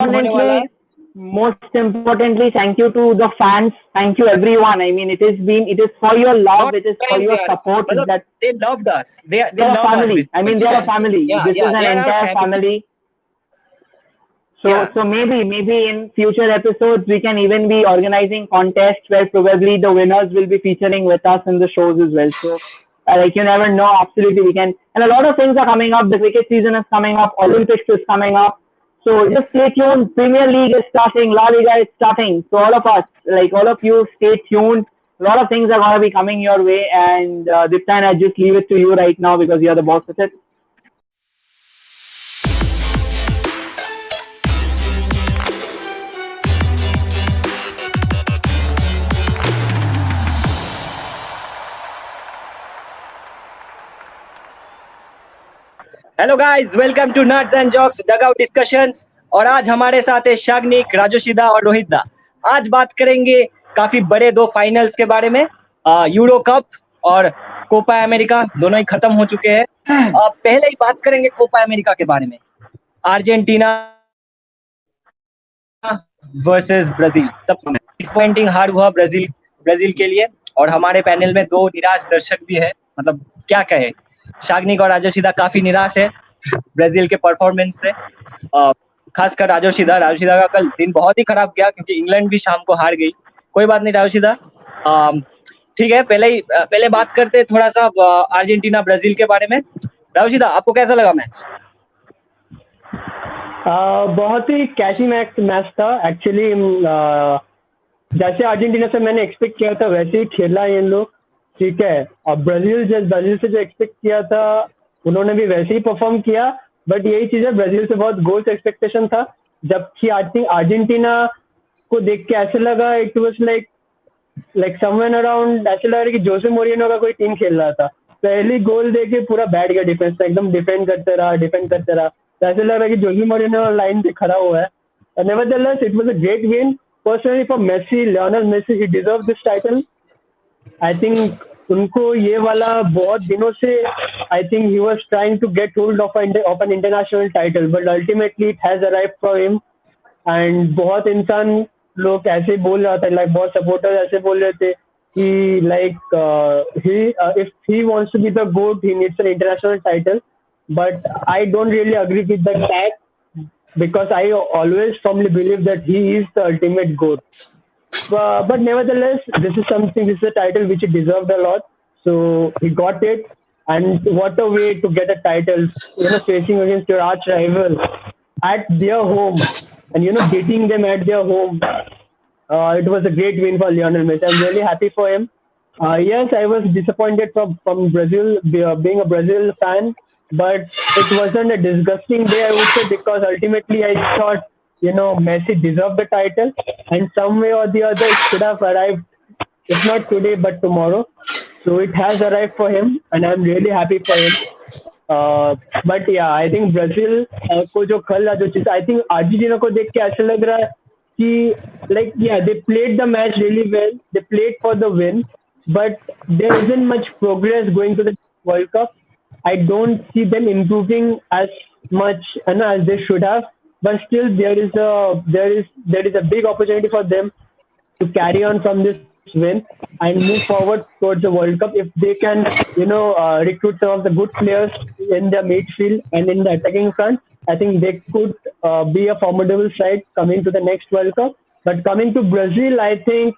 होने वाला है। Most importantly, thank you to the fans. Thank you everyone. I mean, it is for your love, Not it is for fans your यार, support मतलब that they loved us. They they're a love us family. I mean, basically. they're a Fans. family. Yeah, This is yeah, an they are our entire family. family. Yeah. So maybe in future episodes we can even be organizing contests where probably the winners will be featuring with us in the shows as well. So like you never know. Absolutely, we can. And a lot of things are coming up. The cricket season is coming up. Olympics is coming up. So just stay tuned. Premier League is starting. La Liga is starting. So all of us, like all of you, stay tuned. A lot of things are going to be coming your way. And this time I just leave it to you right now because you're the boss of it. Hello guys, welcome to nuts and jocks dugout discussions. और आज हमारे साथ है शाग्निक, राजूशिदा और रोहित दा। आज बात करेंगे काफी बड़े दो फाइनल्स के बारे में। यूरो कप और कोपा अमेरिका दोनों ही खत्म हो चुके हैं। पहले ही बात करेंगे कोपा अमेरिका के बारे में। अर्जेंटीना वर्सेस ब्राजील, सब डिसअपॉइंटिंग हार हुआ ब्राजील के लिए। और हमारे पैनल में दो निराश दर्शक भी है, मतलब क्या कहे, शाग्निक और राजूशिदा काफी निराश है ब्राजील के परफॉर्मेंस से। खासकर राजूशिदा का कल दिन बहुत ही खराब गया क्योंकि इंग्लैंड भी शाम को हार गई। कोई बात नहीं राजूशिदा, ठीक है। पहले बात करते थोड़ा सा अर्जेंटीना ब्राजील के बारे में। राजूशिदा, आपको कैसा लगा मैच? बहुत ही कैची मैच था एक्चुअली। जैसे अर्जेंटीना से मैंने एक्सपेक्ट किया था वैसे ही खेला इन लोग, ठीक है। और ब्राजील से जो एक्सपेक्ट किया था उन्होंने भी वैसे ही परफॉर्म किया। बट यही चीज है, ब्राजील से बहुत गोल्स एक्सपेक्टेशन था, जबकि आई थिंक अर्जेंटीना को देख के ऐसे लगा it was like someone around, ऐसे लग रहा है कि जोसे मोरिनो का कोई टीम खेल रहा था। पहली गोल देके पूरा बैठ गया डिफेंस में, एकदम डिफेंड करते रहा। तो ऐसे लग रहा है कि जोसे मोरिनो लाइन पे खड़ा हुआ है। Nevertheless it was a great win personally for Messi, Lionel Messi. He deserve this title. I think उनको ये वाला बहुत दिनों से, I think he was trying to get hold of an international title, but ultimately it has arrived for him. And बहुत इंसान लोग ऐसे बोल रहा था, लाइक बहुत सपोर्टर ऐसे बोल रहे थे कि like if he wants to be the GOAT he needs an international title. But I don't really agree with that fact because I always firmly believe that he is the ultimate GOAT. But nevertheless, this is a title which he deserved a lot. So he got it, and what a way to get a title, facing against your arch rival at their home, and beating them at their home. It was a great win for Lionel Messi. I'm really happy for him. Yes, I was disappointed from Brazil, being a Brazil fan, but it wasn't a disgusting day, I would say, because ultimately I thought, Messi deserved the title, and some way or the other it should have arrived, if not today, but tomorrow. So it has arrived for him, and I'm really happy for him. But yeah, I think Brazil को जो कल जो चीज, I think Argentina को देख के ऐसा लग रहा है कि like yeah, they played the match really well, they played for the win, but there isn't much progress going to the World Cup. I don't see them improving as much as they should have, but still there is a big opportunity for them to carry on from this win and move forward towards the World Cup. If they can, recruit some of the good players in the midfield and in the attacking front, I think they could be a formidable side coming to the next World Cup. But coming to Brazil, I think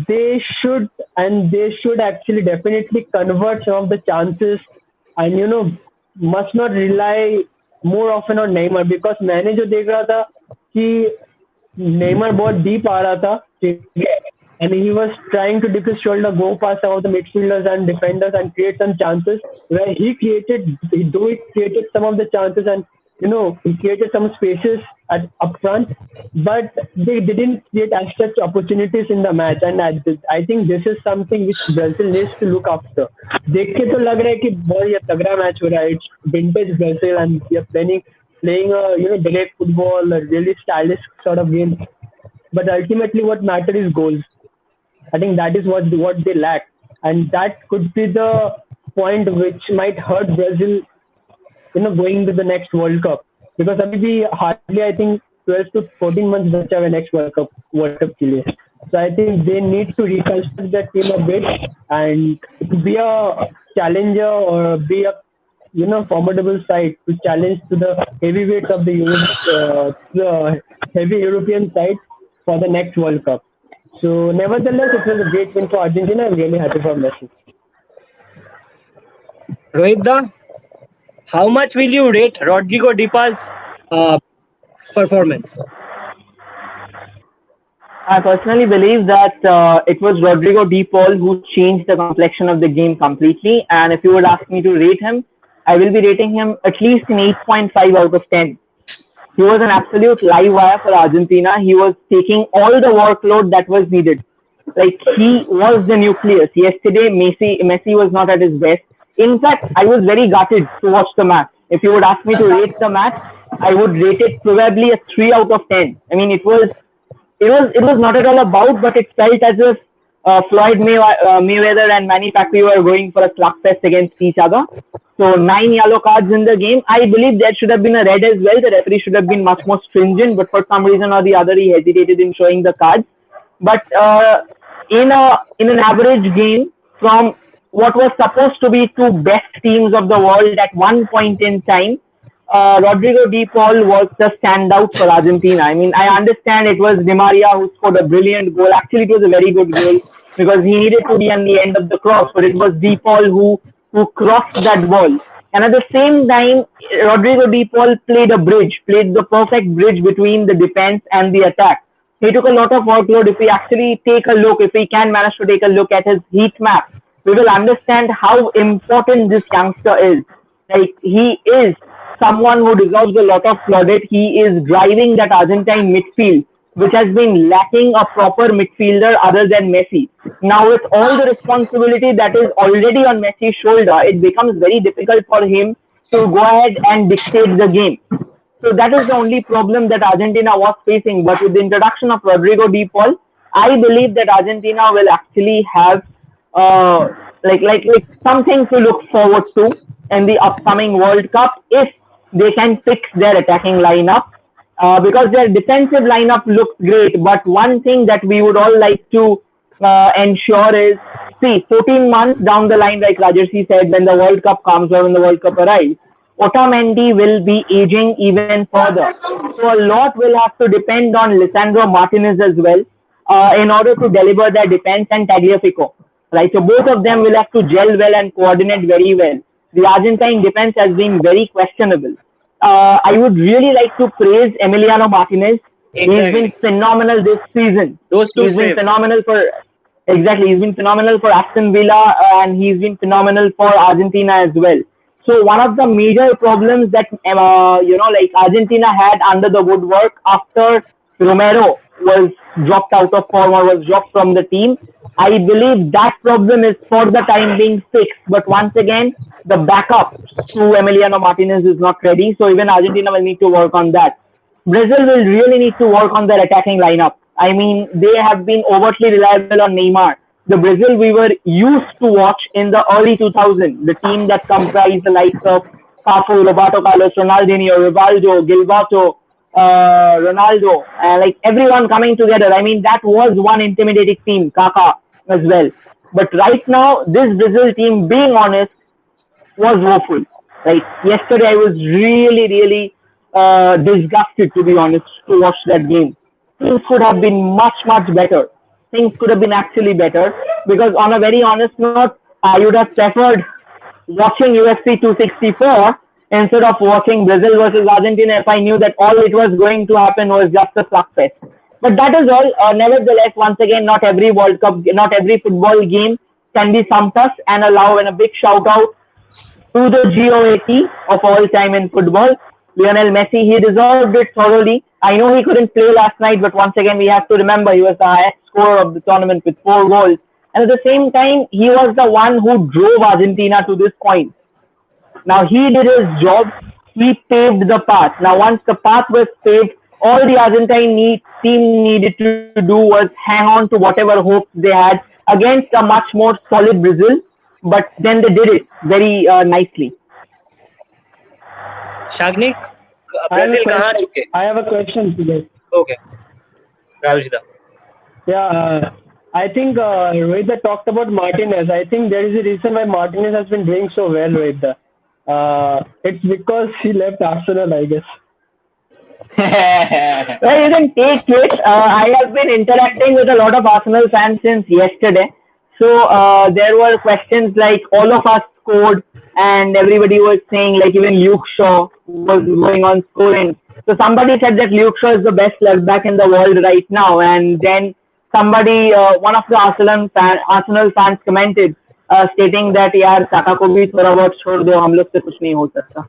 they should actually definitely convert some of the chances, and must not rely more often on Neymar, because मैंने जो देख रहा था कि Neymar बहुत deep आ रहा था, ठीक है, and he was trying to dip his shoulder, go past some of the midfielders and defenders and create some chances where he created some of the chances, and he created some spaces up front, but they didn't create as such opportunities in the match. And I think this is something which Brazil needs to look after. देख के तो लग रहा है कि बहुत ये तगड़ा मैच हो रहा है, it's vintage Brazil, and we are playing a direct football, a really stylish sort of game. But ultimately, what matters is goals. I think that is what they lack, and that could be the point which might hurt Brazil, going to the next World Cup. because अभी भी hardly I think 12 to 14 months बचा है next World Cup के लिए. So I think they need to reconstruct that team a bit and be a challenger or be a formidable side to challenge to the heavyweights of the heavy European side for the next World Cup. So nevertheless, it was a great win for Argentina. I'm really happy for Messi. Rohit, how much will you rate Rodrigo De Paul's performance? I personally believe that it was Rodrigo De Paul who changed the complexion of the game completely. And if you would ask me to rate him, I will be rating him at least an 8.5 out of 10. He was an absolute live wire for Argentina. He was taking all the workload that was needed. Like, he was the nucleus. Yesterday, Messi was not at his best. In fact, I was very gutted to watch the match. If you would ask me to rate the match, I would rate it probably a 3 out of 10. I mean, it was not at all about, but it felt as if Floyd Mayweather and Manny Pacquiao were going for a slugfest against each other. So 9 yellow cards in the game. I believe there should have been a red as well. The referee should have been much more stringent, but for some reason or the other, he hesitated in showing the cards. But in an average game, from what was supposed to be two best teams of the world at one point in time, Rodrigo De Paul was the standout for Argentina. I mean, I understand it was Di Maria who scored a brilliant goal. Actually, it was a very good goal because he needed to be on the end of the cross, but it was De Paul who crossed that ball. And at the same time, Rodrigo De Paul played the perfect bridge between the defense and the attack. He took a lot of workload. If we can manage to take a look at his heat map, we will understand how important this youngster is. Like, he is someone who deserves a lot of plaudit. He is driving that Argentine midfield, which has been lacking a proper midfielder other than Messi. Now, with all the responsibility that is already on Messi's shoulder, it becomes very difficult for him to go ahead and dictate the game. So that is the only problem that Argentina was facing. But with the introduction of Rodrigo De Paul, I believe that Argentina will actually have like something to look forward to in the upcoming World Cup if they can fix their attacking lineup. Because their defensive lineup looks great, but one thing that we would all like to ensure is, 14 months down the line, like Rajarsi said, when the World Cup comes or when the World Cup arrives, Otamendi will be aging even further. So a lot will have to depend on Lisandro Martinez as well in order to deliver their defense and Tagliafico. Right, so both of them will have to gel well and coordinate very well. The Argentine defense has been very questionable. I would really like to praise Emiliano Martinez. Exactly. He's been phenomenal this season. He's been phenomenal for Aston Villa and he's been phenomenal for Argentina as well. So one of the major problems that Argentina had under the woodwork after Romero was dropped out of form or was dropped from the team, I believe that problem is for the time being fixed. But once again, the backup to Emiliano Martinez is not ready. So even Argentina will need to work on that. Brazil will really need to work on their attacking lineup. I mean, they have been overtly reliable on Neymar. The Brazil we were used to watch in the early 2000s, the team that comprised the likes of Cafu, Roberto Carlos, Ronaldinho, Rivaldo, Gilberto, Ronaldo, like everyone coming together. I mean, that was one intimidating team, Kaká as well. But right now, this Brazil team, being honest, was woeful. Like, yesterday, I was really disgusted, to be honest, to watch that game. Things could have been much better. Things could have been actually better, because on a very honest note, I would have preferred watching UFC 264 instead of watching Brazil versus Argentina if I knew that all it was going to happen was just a slugfest. But that is all. Nevertheless, once again, not every World Cup, not every football game can be summed up and allow. And a big shout out to the GOAT of all time in football, Lionel Messi. He deserved it thoroughly. I know he couldn't play last night, but once again, we have to remember he was the highest scorer of the tournament with 4 goals. And at the same time, he was the one who drove Argentina to this point. Now, he did his job. He paved the path. Now, once the path was paved, all the Argentine team needed to do was hang on to whatever hopes they had against a much more solid Brazil. But then they did it very nicely. Shagnik, Brazil कहाँ चुके? I have a question to this. Okay, Rajuda. Yeah, I think Rohit talked about Martinez. I think there is a reason why Martinez has been doing so well, Rohit. It's because he left Arsenal, I guess. Well, you can take it. I have been interacting with a lot of Arsenal fans since yesterday. So there were questions like all of us scored, and everybody was saying like even Luke Shaw was going on scoring. So somebody said that Luke Shaw is the best left back in the world right now, and then somebody, one of the Arsenal fans commented stating that यार साका को भी थोड़ा बहुत छोड़ दो, हम लोग से कुछ नहीं हो सकता.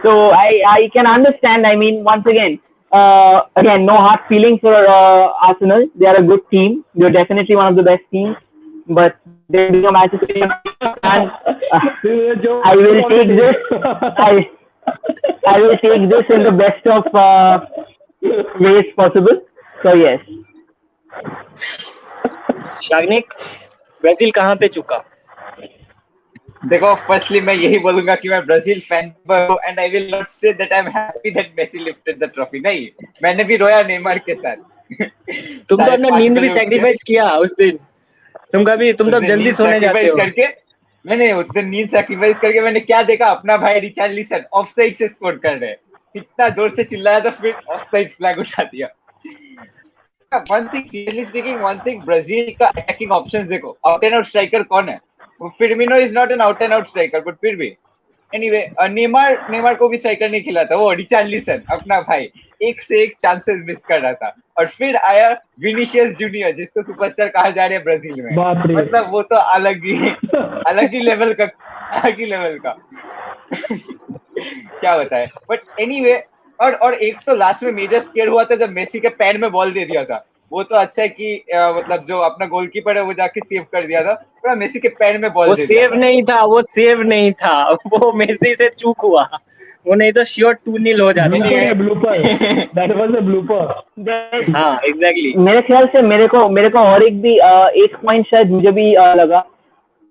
So I can understand. I mean, once again, no hard feelings for Arsenal. They are a good team. They're definitely one of the best teams. But they're being a Manchester United fan. I will take this. I will take this in the best of ways possible. So yes. Shagnik, Brazil कहाँ पे चुका? देखो, firstly मैं यही बोलूंगा कि मैं Brazil fan हूं, and I will not say that I am happy that Messi lifted the trophy. नहीं, मैंने भी रोया नेमार के साथ. तुम तो अपना नींद भी सैक्रिफाइस किया उस दिन. तुम तो जल्दी सोने जाते हो. करके मैंने उस दिन नींद सैक्रिफाइस करके मैंने क्या देखा, अपना भाई रिचार्लिसन ऑफसाइड से स्कोर कर रहे हैं. इतना जोर से चिल्लाया था, फिर ऑफसाइड फ्लैग उठा दिया. One thing, seriously speaking, one thing, Brazil का अटैकिंग ऑप्शंस देखो. आउट एंड आउट स्ट्राइकर कौन है? Firmino is not an out and out striker, but फिर भी एनीवे, नेमार को भी स्ट्राइकर नहीं खिला था. वो रिचार्लिसन अपना भाई एक से एक चांसेस मिस कर रहा था. और फिर आया विनीशियस जूनियर, जिसको सुपरस्टार कहा जा रहा है ब्राजील में. मतलब वो तो अलग ही लेवल का क्या बताए. बट एनीवे, और एक तो लास्ट में मेजर स्केयर हुआ था जब मेसी के पैर में बॉल दे दिया था. वो तो अच्छा है कि मतलब जो अपना गोलकीपर है वो जाके सेव कर दिया था. पूरा मेसी के पैर में बॉल दे दिया. वो सेव नहीं था, वो मेसी से चूक हुआ. वो नहीं तो श्योर 2-0 हो जाता. That was a blooper. हाँ, एग्जैक्टली. मेरे ख्याल से मेरे को और एक पॉइंट शायद मुझे भी लगा.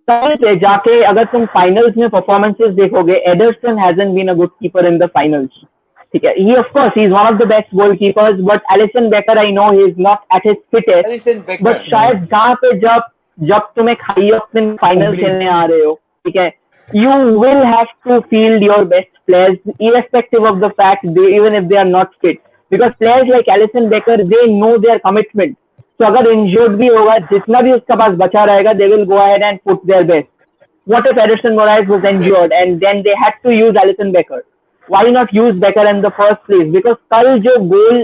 कल पे जाके अगर तुम फाइनल्स में परफॉर्मेंसेस देखोगे, Ederson hasn't been a good keeper in the finals. ठीक है, he of course he is one of the best goalkeepers, but Alisson Becker I know he is not at his fittest. But शायद जहाँ पे जब तुम एक high octane final खेलने आ रहे हो, ठीक है, you will have to field your best players irrespective of the fact even if they are not fit, because players like Alisson Becker, they know their commitment. So अगर injured भी होगा, जितना भी उसके पास बचा रहेगा, they will go ahead and put their best. What if Ederson Moraes was injured and then they had to use Alisson Becker? Why not use Becker in the first place? Because कल जो गोल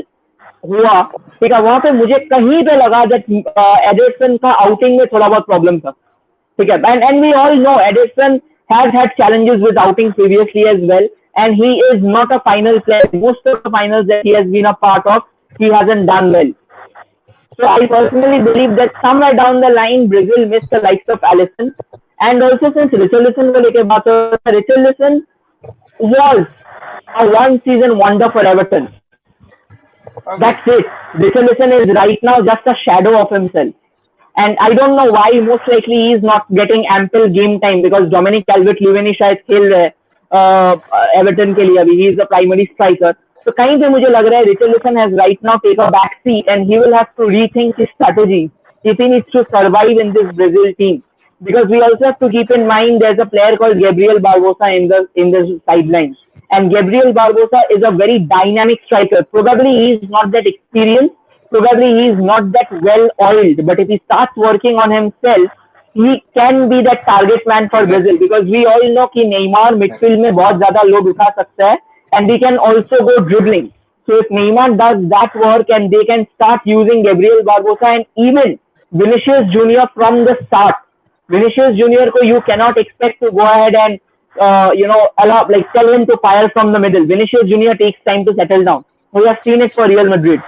हुआ, ठीक है, वहां पे मुझे कहीं पे लगा that एडरसन का आउटिंग में थोड़ा बहुत प्रॉब्लम था. ठीक है, and we all know Ederson has had challenges with outing previously as well, and he is not a final player. Most of the finals that he has been a part of, he hasn't done well. So I personally believe that somewhere down the line, Brazil missed the likes of Alisson, and also since Richarlison को लेके बात हो, Richarlison was a one-season wonder for Everton. Okay. That's it. Richarlison is right now just a shadow of himself. And I don't know why, most likely he is not getting ample game time because Dominic Calvert-Lewin शायद खेल रहे हैं Everton के लिए अभी. He is the primary striker. So कहीं पे मुझे लग रहा है Richarlison has right now take a back seat and he will have to rethink his strategy if he needs to survive in this Brazil team. Because we also have to keep in mind there's a player called Gabriel Barbosa in the sidelines. And Gabriel Barbosa is a very dynamic striker. Probably he is not that experienced. Probably he is not that well oiled. But if he starts working on himself, he can be that target man for Brazil. Because we all know कि Neymar midfield में बहुत ज़्यादा load उठा सकता है. And he can also go dribbling. So if Neymar does that work and they can start using Gabriel Barbosa and even Vinicius Junior from the start. Vinicius Junior को you cannot expect to go ahead and tell him to fire from the middle. Vinicius Junior takes time to settle down. We have seen it for Real Madrid.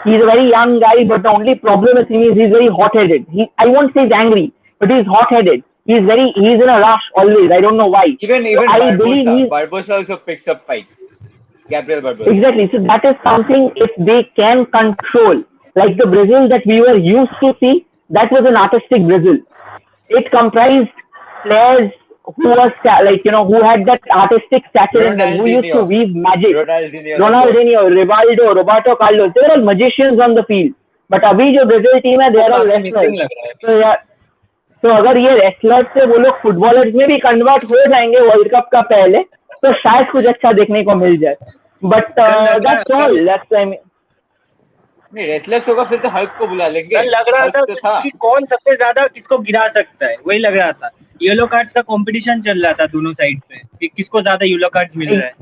He's a very young guy, but the only problem with him is he's very hot-headed. I won't say he's angry, but he's hot-headed. He's in a rush always. I don't know why. Even Barbosa also picks up fights. Gabriel Barbosa. Exactly. So that is something if they can control, like the Brazil that we were used to see, that was an artistic Brazil. It comprised players who was like, you know, who had that artistic stature in them, who used to Ronaldinho. weave magic. Ronaldinho. Ronaldinho, Rivaldo, Roberto Carlos, they were all magicians on the field. But अभी जो Brazil team है, they are all काफी wrestlers. missing लग रहा है तो यार, तो अगर ये रेसलर्स से वो लोग फुटबॉलर्स में भी कन्वर्ट हो जाएंगे वर्ल्ड कप का पहले, तो शायद कुछ अच्छा देखने को मिल जाए. But that's all. That's I mean, नहीं रेसलर्स होगा फिर तो हल्क को बुला लेंगे. कल लग रहा हल्क था तो था. कि कौन सबसे ज्यादा किसको गिरा सकता है, वही लग रहा था. येलो कार्ड्स का कंपटीशन चल रहा था दोनों साइड पे कि किसको ज्यादा येलो कार्ड्स मिल रहा है.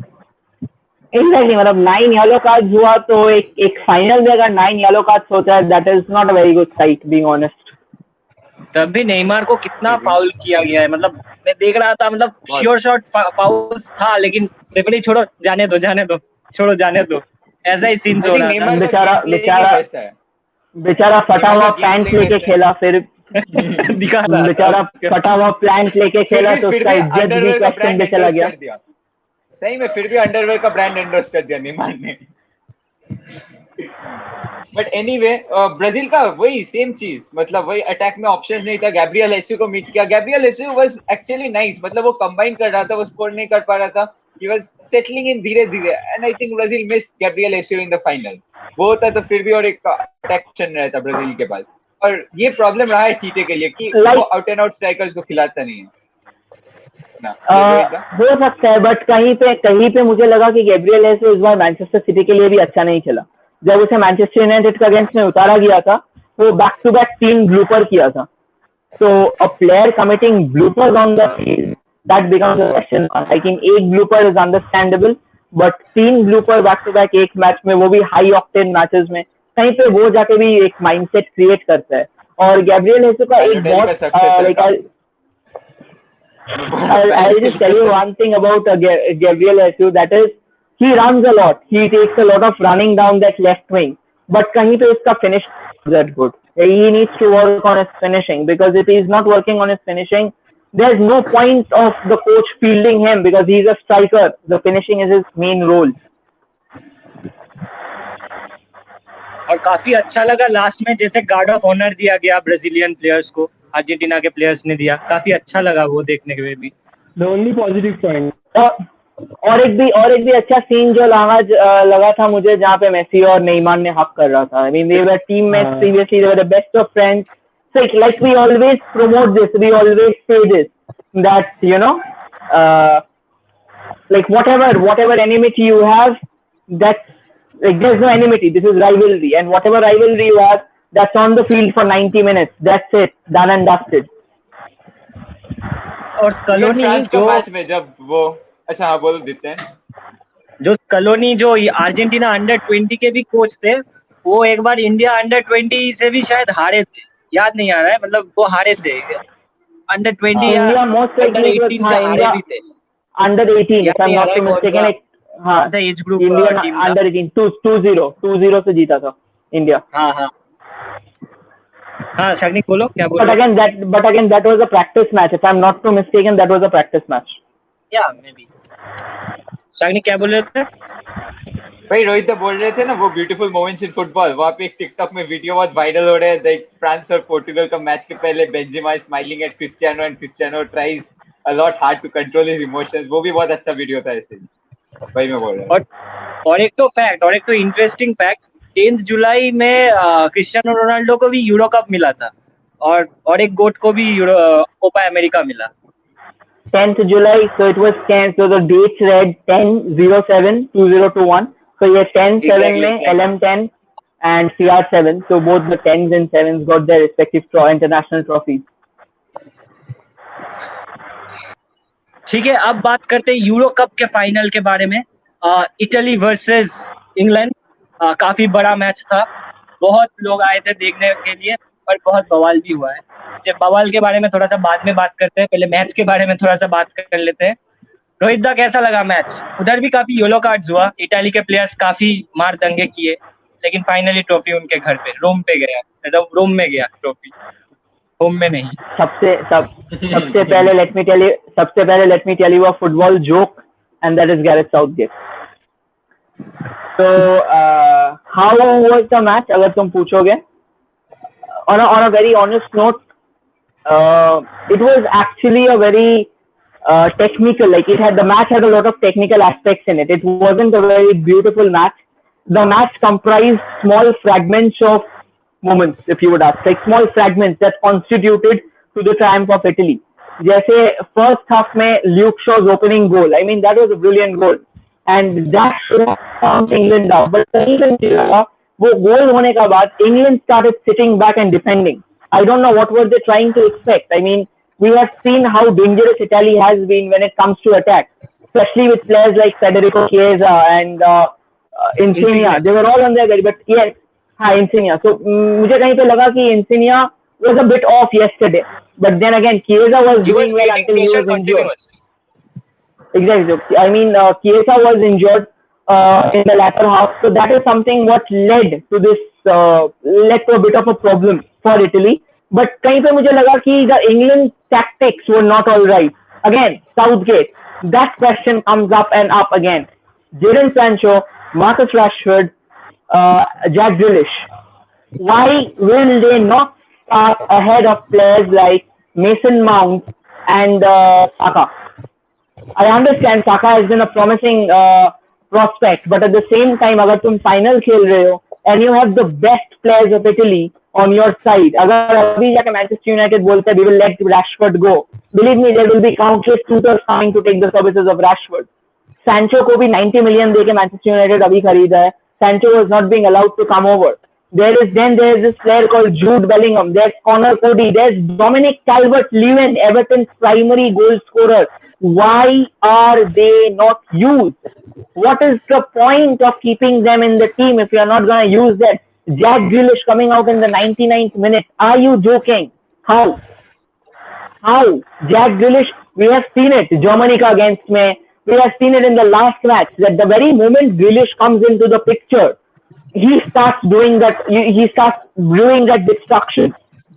एग्जैक्टली, मतलब 9 येलो कार्ड्स हुआ तो एक फाइनल में अगर 9 येलो कार्ड्स होता है, that is not a very good site, being honest. तब भी नेमार को कितना फाउल किया गया है, मतलब मैं देख रहा था, मतलब श्योर शॉट फाउल्स था, लेकिन रेफरी छोड़ो, जाने दो छोड़ो, जाने दो, ऐसा ही सीन्स हो रहा था. बेचारा फटा हुआ पैंट लेके खेला, फिर दिखा रहा बेचारा फटा हुआ पैंट लेके खेला, तो उसका इज्जत भी क्वेश्चन पे चला गया. सही में फिर भी अंडरवेयर का ब्रांड एंडोर्स कर दिया नेमार ने. बट एनीवे ब्राजील का वही सेम चीज, मतलब वही अटैक में ऑप्शंस नहीं था. गैब्रियल एसू को मीट किया. गैब्रियल एसू वाज एक्चुअली नाइस, मतलब वो कंबाइन कर रहा था, वो स्कोर नहीं कर पा रहा था. he was settling in धीरे धीरे, and I think Brazil missed Gabriel Jesus in the final. वो होता तो फिर भी और एक अटैक चल रहा था ब्राजील के पास. और ये प्रॉब्लम रहा है टीटे के लिए कि वो आउट एंड आउट स्ट्राइकर्स को खिलाता नहीं है ना. हो सकता है, बट कहीं पे मुझे लगा कि गैब्रियल एसू इस बार मैनचेस्टर सिटी के लिए भी अच्छा नहीं चला. जब उसे मैनचेस्टर यूनाइटेड का अगेंस्ट में उतारा गया था, वो बैक टू बैक 3 ब्लूपर किया था. So a player committing bloopers on the field, that becomes a question. I think 1 blooper is understandable, but 3 blooper back to back एक मैच में, वो भी हाई ऑक्टेन मैचेस में, कहीं पे वो जाके भी एक माइंडसेट क्रिएट करता है. और गैब्रियल एसू का एक बहुत I'll just tell you one thing about Gabriel Jesus, that is he runs a lot, he takes a lot of running down that left wing, but कहीं पे उसका finish is that good. He needs to work on his finishing, because if he is not working on his finishing, there's no point of the coach fielding him, because he's a striker. The finishing is his main role. और काफी अच्छा लगा last में जैसे guard of honour दिया गया Brazilian players को, Argentina के प्लेयर्स ने दिया, काफी अच्छा लगा वो देखने के भी. The only positive point. और एक भी अच्छा सीन जो लगा था मुझे, जहाँ पे मेसी और नेमार ने हक कर रहा था. I mean, they were teammates previously, they were the best of friends. So like we always promote this, we always say this, that you know, like whatever enmity you have, that's like there's no enmity. This is rivalry, and whatever rivalry you have, that's on the field for 90 minutes. That's it, done and dusted. और colony जो match में जब वो अच्छा हाँ बोलो देते हैं, जो कलोनी जो अर्जेंटीना अंडर-20 के भी कोच थे, वो एक बार इंडिया अंडर-20 से भी शायद हारे थे, याद नहीं आ रहा है, मतलब वो हारे थे अंडर-20 या अंडर-18 से हारे भी थे. अंडर-18 if I'm not mistaken, हाँ एज ग्रुप इंडियन अंडर-18 2-0 से जीता था इंडिया. हाँ शाग्निक बोलो क्या बोल रहे हो. But again that was a practice match, if I'm not mistaken, that was a practice match. Yeah, maybe. शाग्निक क्या बोल रहे थे भाई? रोहित तो बोल रहे थे ना वो ब्यूटीफुल मोमेंट्स इन फुटबॉल. वहाँ पे एक टिकटॉक में वीडियो बहुत वायरल हो रहे हैं, लाइक फ्रांस और पोर्टुगल का मैच के पहले Benzema smiling at Cristiano and Cristiano tries a lot hard to control his emotions. वो भी बहुत अच्छा वीडियो था ऐसे. भाई मैं बोल रहा हूँ. और एक तो इंटरेस्टिंग फैक्ट, 10 जुलाई में क्रिस्टियानो रोनाल्डो को भी यूरो कप मिला था, और एक गोट को भी कोपा अमेरिका मिला. 10th July, so it was 10, so the dates read 10-07, 2021. So yeah, 10-7 में LM10 and CR7, so both the 10s and 7s got their respective international trophies. ठीक है, अब बात करते हैं यूरो कप के फाइनल के बारे में. इटली वर्सेस इंग्लैंड, काफी बड़ा मैच था, बहुत लोग आए थे देखने के लिए, पर बहुत बवाल भी हुआ है. जब बवाल के बारे में थोड़ा सा बाद में बात करते हैं, पहले मैच के बारे में थोड़ा सा बात कर लेते हैं. रोहित दा, कैसा लगा मैच? उधर भी काफी येलो कार्ड्स हुआ, इटाली के प्लेयर्स काफी मार दंगे किए, लेकिन फाइनली ट्रॉफी उनके घर पे रोम में गया ट्रॉफी, होम में नहीं. सबसे पहले let me tell you a football joke, and that is Gareth Southgate. So how was the match? अगर तुम पूछोगे, on a very honest note, it was actually a very technical. Like the match had a lot of technical aspects in it. It wasn't a very beautiful match. The match comprised small fragments of moments, if you would ask, like small fragments that constituted to the triumph of Italy. जैसे first half में Luke Shaw's opening goal, I mean that was a brilliant goal, and that should have calmed England down. But कहीं से मुझे लगा वो goal होने के बाद England started sitting back and defending. I don't know what were they trying to expect. I mean, we have seen how dangerous Italy has been when it comes to attack, especially with players like Federico Chiesa and Insigne. They were all on their way, but yes, Insigne. So मुझे कहीं पे लगा कि Insigne was a bit off yesterday, but then again Chiesa was doing well until he was injured. Exactly. I mean, Chiesa was injured in the latter half, so that is something what led to this led to a bit of a problem for Italy. But कहीं पे मुझे लगा कि the England tactics were not all right. Again, Southgate. That question comes up and up again. Jadon Sancho, Marcus Rashford, Jack Grealish. Why will they not start ahead of players like Mason Mount and Saka? I understand Saka has been a promising prospect, but at the same time, अगर तुम final खेल रहे हो and you have the best players of Italy on your side, अगर अभी जाके Manchester United बोलते we will let Rashford go, believe me, there will be countless suitors coming to take the services of Rashford. Sancho को भी 90 million देके Manchester United अभी खरीदा है. Sancho was not being allowed to come over. There is this player called Jude Bellingham. There's Connor Cody. There's Dominic Calvert-Lewin, Everton's primary goal scorer. Why are they not used? What is the point of keeping them in the team if you are not going to use them? Jack Grealish coming out in the 99th minute. Are you joking? How? Jack Grealish, we have seen it. Germany against me. We have seen it in the last match that the very moment Grealish comes into the picture, he starts doing that. He starts brewing that destruction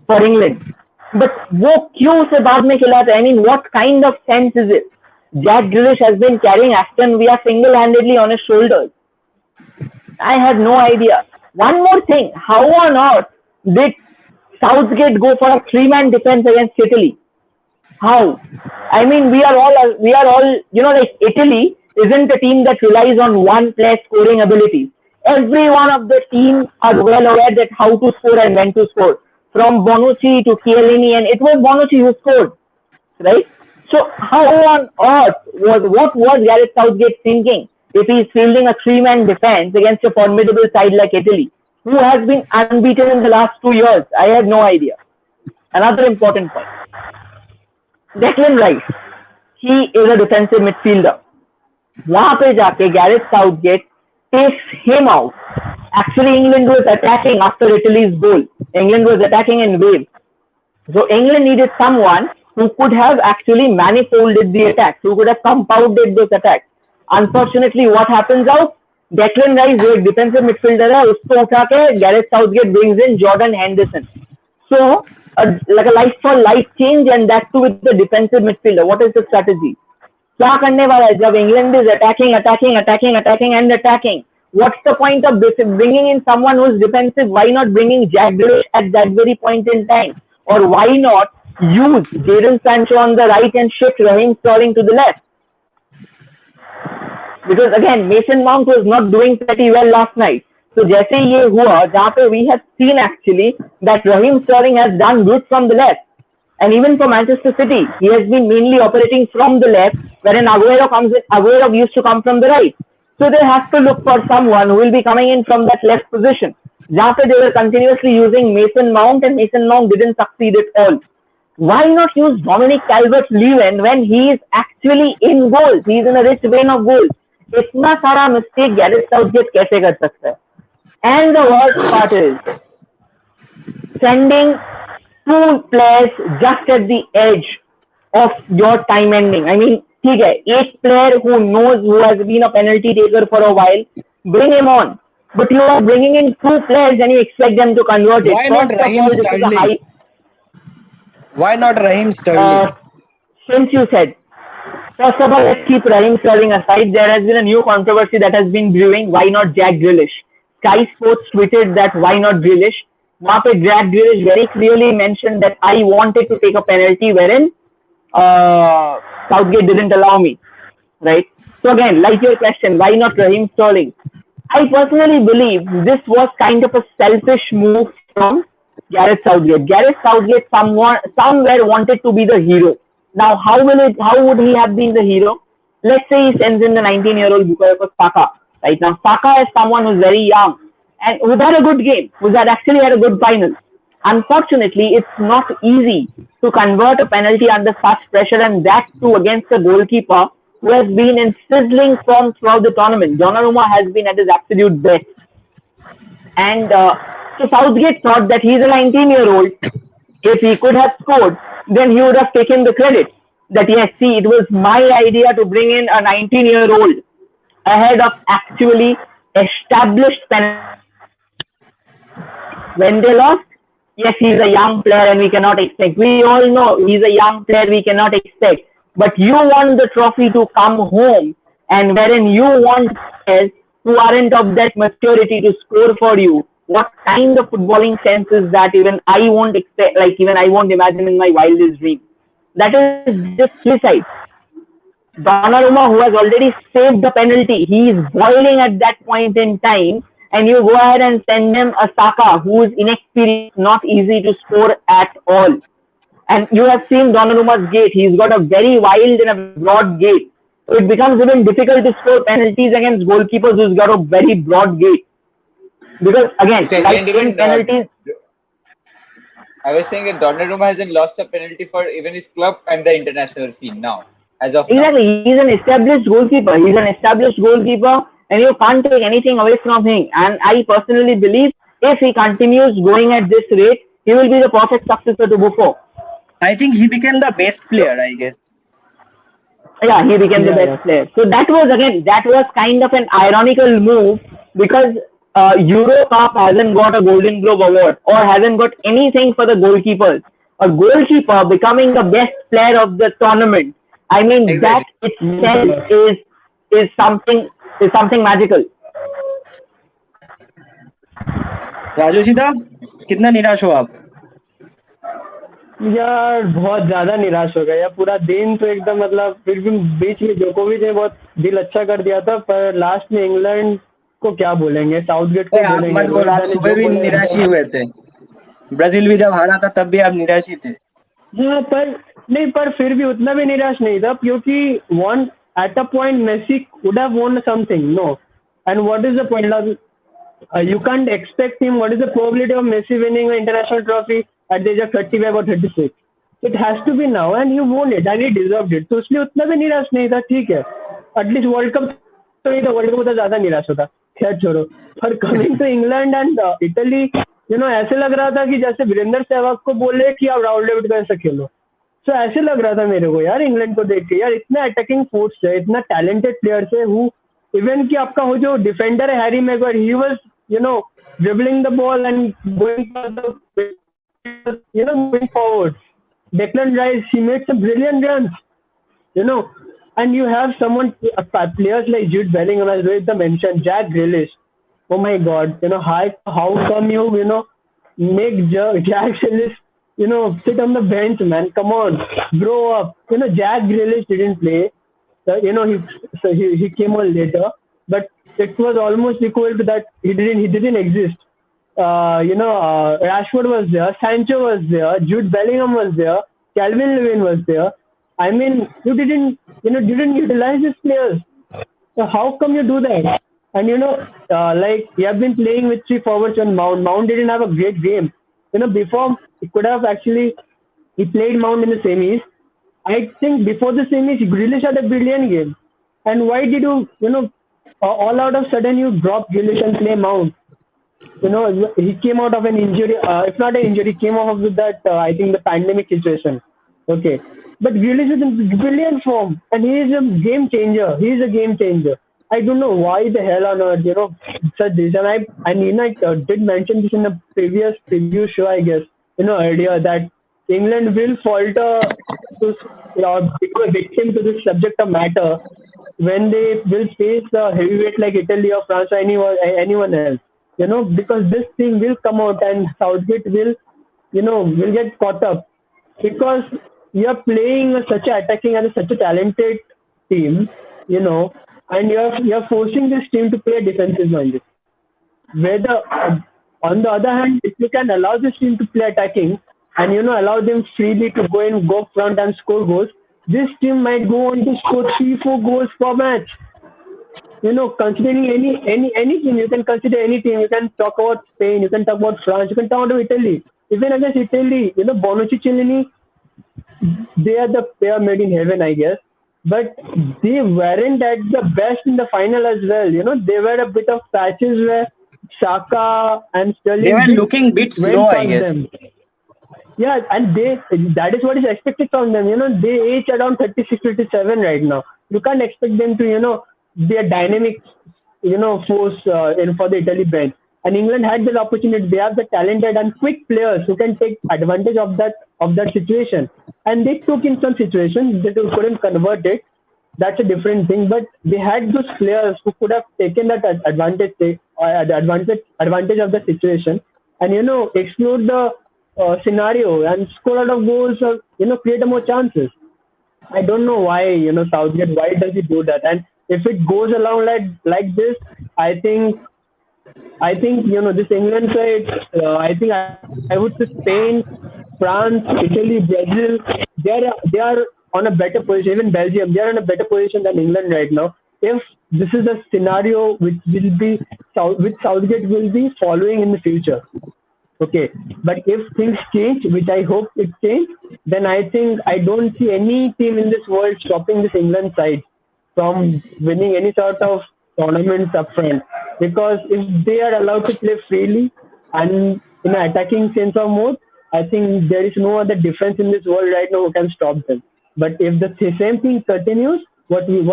for England. But वो क्यों से बाद में खिलाता है? I mean, what kind of sense is it? Jack Grealish has been carrying Aston Villa single-handedly on his shoulders. I have no idea. One more thing, how on earth did Southgate go for a three-man defense against Italy? How? I mean, we are all, like Italy isn't a team that relies on one player's scoring abilities. Every one of the teams are well aware that how to score and when to score. From Bonucci to Chiellini, and it was Bonucci who scored, right? So how on earth what was Gareth Southgate thinking if he's fielding a three-man defense against a formidable side like Italy, who has been unbeaten in the last 2 years? I have no idea. Another important point. Declan Rice, he is a defensive midfielder. वहाँ पे जाके Gareth Southgate takes him out. Actually, England was attacking after Italy's goal. England was attacking in waves. So England needed someone who could have actually manifolded the attacks, who could have compounded those attacks. Unfortunately, what happens out? Declan Rice, जो एक defensive midfielder है, उसको उठा के Gareth Southgate brings in Jordan Henderson. So, like a life for life change, and that too with the defensive midfielder. What is the strategy? क्या करने वाला है जब England is attacking and attacking? What's the point of bringing in someone who's defensive? Why not bringing Jack Grealish at that very point in time? Or why not use Jadon Sancho on the right and shift Raheem Sterling to the left? Because again, Mason Mount was not doing pretty well last night. So जैसे ये हुआ, जहाँ पे we have seen actually that Raheem Sterling has done good from the left. And even for Manchester City, he has been mainly operating from the left, wherein Aguero used to come from the right. So they have to look for someone who will be coming in from that left position. Jहाँ पे they were continuously using Mason Mount, and Mason Mount didn't succeed at all. Why not use Dominic Calvert-Lewin when he is actually in goals? He is in a rich vein of goals. इतना सारा mistake Gareth Southgate कैसे कर सकता है? And the worst part is sending two players just at the edge of your time ending. I mean, ठीक है, एक player who knows, who has been a penalty taker for a while, bring him on. But you are bringing in two players and you expect them to convert it. Why not Raheem Sterling? Why not Raheem Sterling? Since you said, first of all, let's keep Raheem Sterling aside. There has been a new controversy that has been brewing. Why not Jack Grealish? Sky Sports tweeted that why not Grealish? वहाँ पे Jack Grealish very clearly mentioned that I wanted to take a penalty wherein Southgate didn't allow me, right? So again, like your question, why not Raheem Sterling? I personally believe this was kind of a selfish move from Gareth Southgate. Gareth Southgate somewhere wanted to be the hero. Now, how would he have been the hero? Let's say he sends in the 19-year-old Bukayo Saka. Right now, Saka is someone who's very young and who's had a good game, who's actually had a good final. Unfortunately, it's not easy to convert a penalty under such pressure, and that too against a goalkeeper who has been in sizzling form throughout the tournament. Donnarumma has been at his absolute best. And so Southgate thought that he's a 19-year-old. If he could have scored, then he would have taken the credit. That yes, see, it was my idea to bring in a 19-year-old ahead of actually established penalty. When they lost, yes, he's a young player and we cannot expect. We all know he's a young player, we cannot expect. But you want the trophy to come home, and wherein you want players who aren't of that maturity to score for you. What kind of footballing sense is that? Even I won't expect, like even I won't imagine in my wildest dream. That is just suicide. Donnarumma, who has already saved the penalty, he is boiling at that point in time, and you go ahead and send him a Saka who is inexperienced, not easy to score at all. And you have seen Donnarumma's gait. He's got a very wild and a broad gait. So it becomes even difficult to score penalties against goalkeepers who's got a very broad gait. Because again, like even penalties. I was saying that Donnarumma hasn't lost a penalty for even his club and the international scene now. As of exactly, now. he's an established goalkeeper. And you can't take anything away from him. And I personally believe if he continues going at this rate, he will be the perfect successor to Buffon. I think he became the best player, I guess. Yeah, he became the best player. So that was kind of an ironical move because Euro Cup hasn't got a Golden Globe award or hasn't got anything for the goalkeepers. A goalkeeper becoming the best player of the tournament. I mean, exactly. That itself is something magical. Raju सीधा कितना निराश हो आप? यार बहुत ज्यादा निराश हो गया यार. पूरा दिन तो एकदम मतलब फिर भी बीच में जोकोविच ने बहुत दिल अच्छा कर दिया था, पर लास्ट में इंग्लैंड को क्या बोलेंगे, साउथगेट को बोलेंगे. मत बोलो, आप सुबह भी निराश ही हुए थे. ब्राजील भी जब हारा था तब भी आप निराश ही थे. हाँ, पर फिर भी उतना भी निराश नहीं था क्योंकि one at a point Messi could have won something. No. And what is the point? You can't expect him. What is the probability of Messi winning an international trophy at the age of 35 or 36? It has to be now, and he won it, and he deserved it. तो इसलिए उतना भी निराश नहीं था. ठीक है, at least world cup तो नहीं था. वर्ल्ड कप तो ज्यादा निराश होता. खैर छोड़ो. पर coming to England and Italy, ऐसे लग रहा था कि जैसे वीरेंद्र सहवाग को बोले कि आप राहुल द्रविड़ को ऐसे खेलो. तो ऐसे लग रहा था मेरे को यार इंग्लैंड को देख के. यार इतना अटैकिंग फोर्स है, इतना टैलेंटेड प्लेयर्स है. हु इवन कि आपका वो जो डिफेंडर है Harry Maguire, he was dribbling the ball and going for the going forward. Declan Rice, he made some brilliant runs, and you have someone, players like Jude Bellingham, as Rohit mentioned, Jack Grealish. Oh my God, how come you make Jack Grealish sit on the bench, man? Come on, grow up. Jack Grealish didn't play. He came on later, but it was almost equal to that. He didn't exist. Rashford was there, Sancho was there, Jude Bellingham was there, Calvin Lewin was there. I mean, you didn't utilize these players. So how come you do that? And like you have been playing with three forwards on Mount. Mount didn't have a great game. Before he could have actually, he played Mount in the semis. I think before the semis, Grealish had a brilliant game. And why did you, all out of sudden you drop Grealish and play Mount? He came out of an injury, if not an injury, came off with that, I think the pandemic situation. Okay. But Grealish is in brilliant form and he is a game changer. He is a game changer. I don't know why the hell on earth, such this. And I did mention this in a previous preview show, I guess, earlier, that England will falter to become a victim to this subject of matter when they will face a heavyweight like Italy or France or anyone else. Because this thing will come out and Southgate will get caught up. Because you're playing such a attacking and such a talented team, and you're forcing this team to play defensive minded. Whether on the other hand, if you can allow this team to play attacking and allow them freely to go front and score goals, this team might go on to score 3-4 goals per match. Considering any team, you can consider any team. You can talk about Spain, you can talk about France, you can talk about Italy. Even against Italy, Bonucci, Cellini, they are made in heaven, I guess. But they weren't at the best in the final as well. They were a bit of patches where Xhaka and Sterling They were looking a bit went slow, I past guess. them. Yeah, and that is what is expected from them. They age around 36, 37 right now. You can't expect them to, be a dynamic, force for the Italy bench. And England had the opportunity. They have the talented and quick players who can take advantage of that situation. And they took in some situations that they couldn't convert it. That's a different thing. But they had those players who could have taken that advantage of the situation and explore the scenario and score a lot of goals or create more chances. I don't know why Southgate, why does he do that? And if it goes along like this, I think this England side, I think I would say Spain, France, Italy, Brazil, they are on a better position. Even Belgium, they are in a better position than England right now. If this is a scenario which Southgate will be following in the future. Okay, but if things change, which I hope it change, then I think I don't see any team in this world stopping this England side from winning any sort of tournaments up front. Because if they are allowed to play freely and in an attacking sense of mode, I think there is no other defense in this world right now who can stop them. But if the same thing continues, which we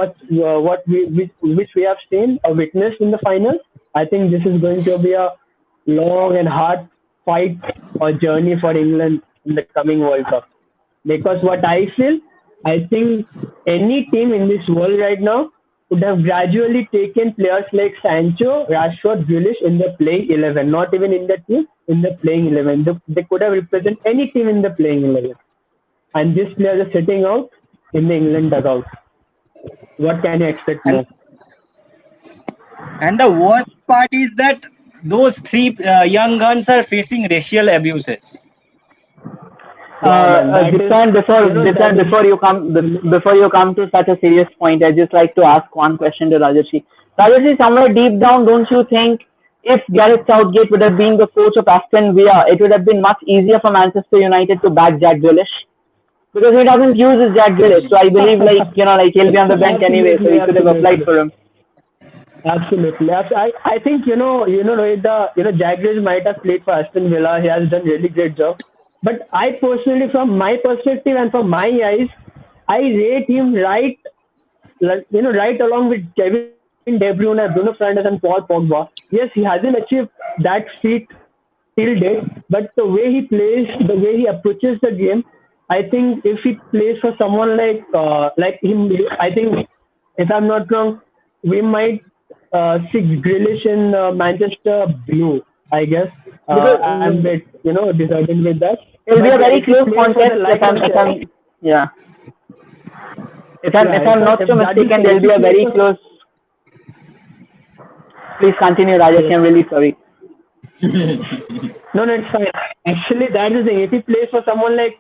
have seen or witnessed in the finals, I think this is going to be a long and hard fight or journey for England in the coming World Cup. Because what I feel, I think any team in this world right now would have gradually taken players like Sancho, Rashford, Grealish in the playing 11, not even in the team, in the playing 11. They could have represented any team in the playing 11. And these players are sitting out in the England dugout. What can you expect more? And the worst part is that those three young guns are facing racial abuses. Before you come to such a serious point, I'd just like to ask one question to Rajarshi. Rajarshi, somewhere deep down, don't you think if Gareth Southgate would have been the coach of Aston Villa, it would have been much easier for Manchester United to back Jack Grealish? Because he doesn't use his Jack Grealish, so I believe he'll be on the bench anyway, so he could have applied for him. Absolutely. I think Rohit, Jack Grealish might have played for Aston Villa. He has done really great job. But I personally, from my perspective and from my eyes, I rate him right along with Kevin De Bruyne, Bruno Fernandes, and Paul Pogba. Yes, he hasn't achieved that feat till date, but the way he plays, the way he approaches the game, I think if he plays for someone like him, I think if I'm not wrong, we might see Grealish in Manchester Blue, I guess. I'm a bit, disheartened with that. It'll be a very close contest. If I'm not so mistaken, there'll be a very close. Please continue, Rajesh. I'm really sorry. No, it's fine. Actually, that is the thing. If he plays for someone like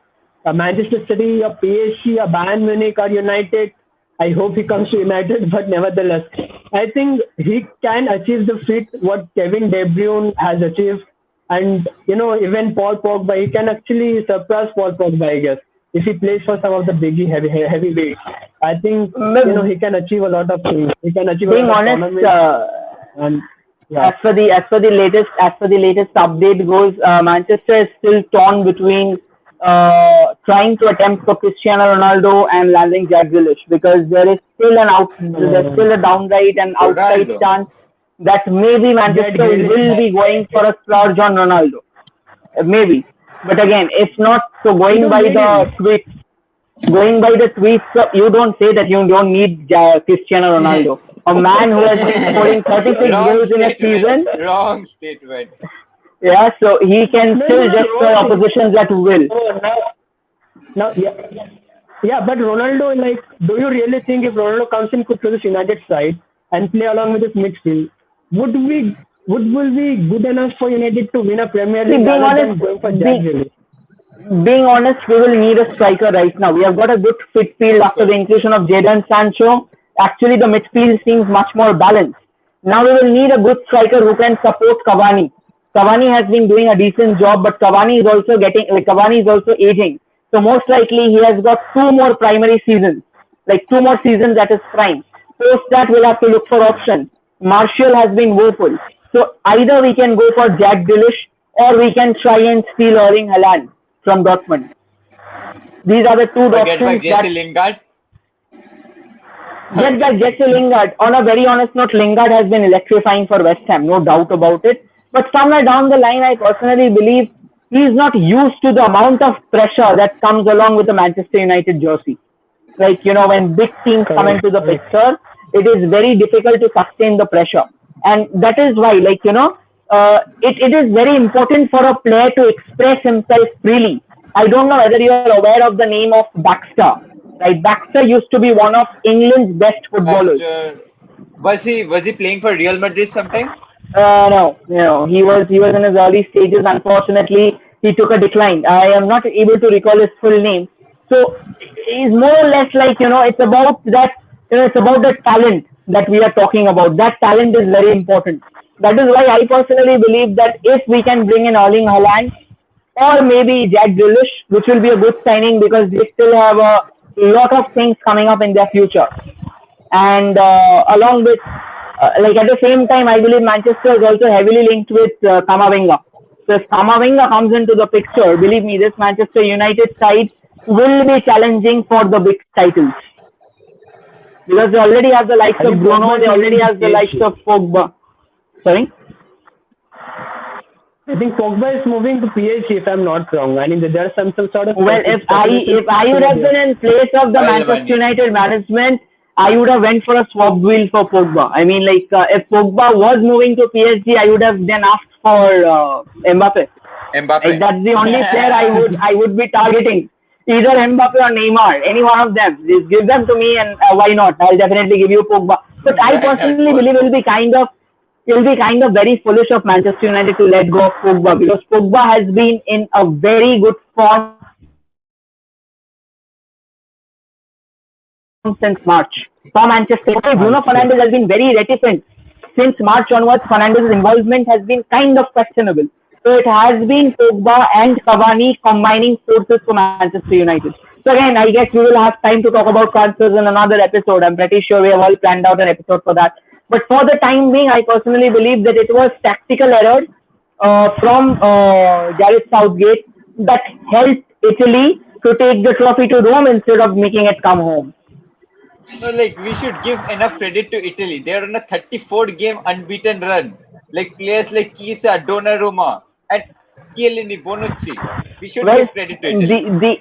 Manchester City or PSG or Bayern Munich or United, I hope he comes to United, but nevertheless, I think he can achieve the feat what Kevin De Bruyne has achieved. And, even Paul Pogba, he can actually surpass Paul Pogba, I guess. If he plays for some of the big heavyweights, I think, he can achieve a lot of things. He can achieve being honest, as for the latest update goes, Manchester is still torn between trying to attempt for Cristiano Ronaldo and landing Jack Grealish, because there is still a downright and outside chance that maybe Manchester will be going for a splurge on Ronaldo. Maybe. But again, if not, so going by the tweets, you don't say that you don't need Cristiano Ronaldo. A man who has been scoring 36 goals in a season. Wrong statement. Yeah, so he can still destroy oppositions at will. Now, yeah, but Ronaldo, like, do you really think if Ronaldo comes in to this United side and play along with this midfield, would will be good enough for United to win a Premier See, League being rather honest, than going for Jack Grealish? being honest, we will need a striker right now. We have got a good midfield after the inclusion of Jadon Sancho. Actually, the midfield seems much more balanced. Now we will need a good striker who can support Cavani. Cavani has been doing a decent job, but Cavani is also aging. So most likely he has got two more primary seasons, like two more seasons at his prime. Post that, we'll have to look for options. Martial has been woeful. So either we can go for Jack Grealish or we can try and steal Erling Haaland from Dortmund. These are the two Or get back options Jesse that Lingard. get back Jesse Lingard. On a very honest note, Lingard has been electrifying for West Ham, no doubt about it. But somewhere down the line, I personally believe he is not used to the amount of pressure that comes along with the Manchester United jersey. Like, when big teams come into the picture, it is very difficult to sustain the pressure. And that is why, it is very important for a player to express himself freely. I don't know whether you are aware of the name of Baxter. Right? Baxter used to be one of England's best footballers. Was he playing for Real Madrid sometime? No, he was in his early stages. Unfortunately, he took a decline. I am not able to recall his full name. So he's more or less like, it's about that, it's about the talent that we are talking about. That talent is very important. That is why I personally believe that if we can bring in Erling Haaland or maybe Jack Grealish, which will be a good signing because they still have a lot of things coming up in their future. And along with, at the same time, I believe Manchester is also heavily linked with Camavinga. So if Camavinga comes into the picture, believe me, this Manchester United side will be challenging for the big titles. Because they already have the likes of Bruno, they already have the likes of Pogba. Sorry? I think Pogba is moving to PSG, if I'm not wrong. I mean, there's some sort of... Well, if I would have been in place of the Manchester United management, I would have went for a swap deal for Pogba. I mean, if Pogba was moving to PSG, I would have then asked for Mbappe. Like, that's the only player I would be targeting. Either Mbappe or Neymar, any one of them. Just give them to me, and why not? I'll definitely give you Pogba. But I personally believe it will be kind of very foolish of Manchester United to let go of Pogba, because Pogba has been in a very good form since March for Manchester. Okay, Bruno Fernandes has been very reticent. Since March onwards, Fernandes' involvement has been kind of questionable. So it has been Pogba and Cavani combining forces for Manchester United. So again, I guess we will have time to talk about transfers in another episode. I'm pretty sure we have all planned out an episode for that. But for the time being, I personally believe that it was tactical errors from Gareth Southgate that helped Italy to take the trophy to Rome instead of making it come home. So, we should give enough credit to Italy. They're on a 34-game unbeaten run. Players like Chiesa, Donnarumma, and Chiellini, Bonucci. We should give credit to Italy.